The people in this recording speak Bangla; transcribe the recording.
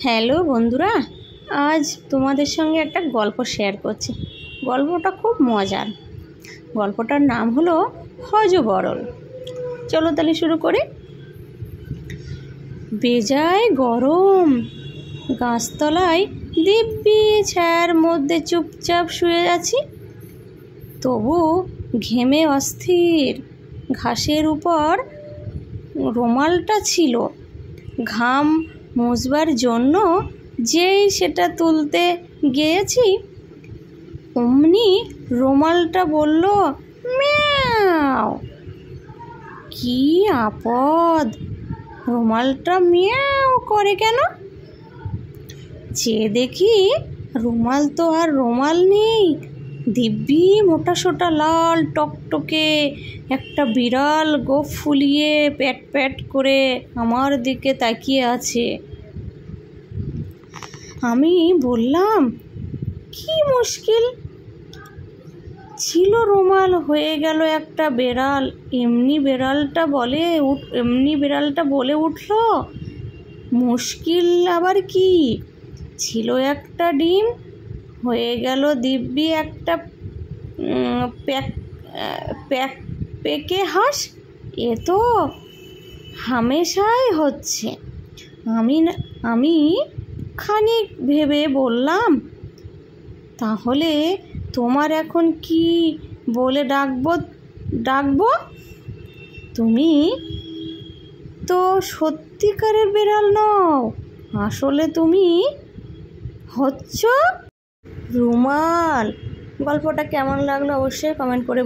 হ্যালো বন্ধুরা, আজ তোমাদের সঙ্গে একটা গল্প শেয়ার করছি। গল্পটা খুব মজার। গল্পটার নাম হলো হযবরল। চলো তাহলে শুরু করি। বেজায় গরম, গাছতলায় দিব্যি ছায়ার মধ্যে চুপচাপ শুয়ে আছি, তবু ঘেমে অস্থির। ঘাসের উপর রুমালটা ছিল, ঘাম মুছবার জন্য যেই সেটা তুলতে গিয়েছি, অমনি রুমালটা বলল মিয়াও। কি আপদ! রুমালটা মিয়াও করে কেন? চেয়ে দেখি রুমাল তো আর রুমাল নেই, দিব্যি মোটাসোটা লাল টকটকে একটা বিড়াল গোঁফ ফুলিয়ে প্যাট প্যাট করে আমার দিকে তাকিয়ে আছে। আমি বললাম, কি মুশকিল! ছিল রুমাল, হয়ে গেল একটা বেড়াল। এমনি বিড়ালটা বলে উঠল, মুশকিল আবার কি? ছিল একটা ডিম, হয়ে গেল দিব্যি একটা পেকে হাঁস। এ তো হামেশাই হচ্ছে। আমি খানিক ভেবে বললাম, তাহলে তোমার এখন কি বলে ডাকবো? তুমি তো সত্যিকারের বিড়াল নও, আসলে তুমি হচ্ছ রুমাল। গল্পটা কেমন লাগলো অবশ্যই কমেন্ট করে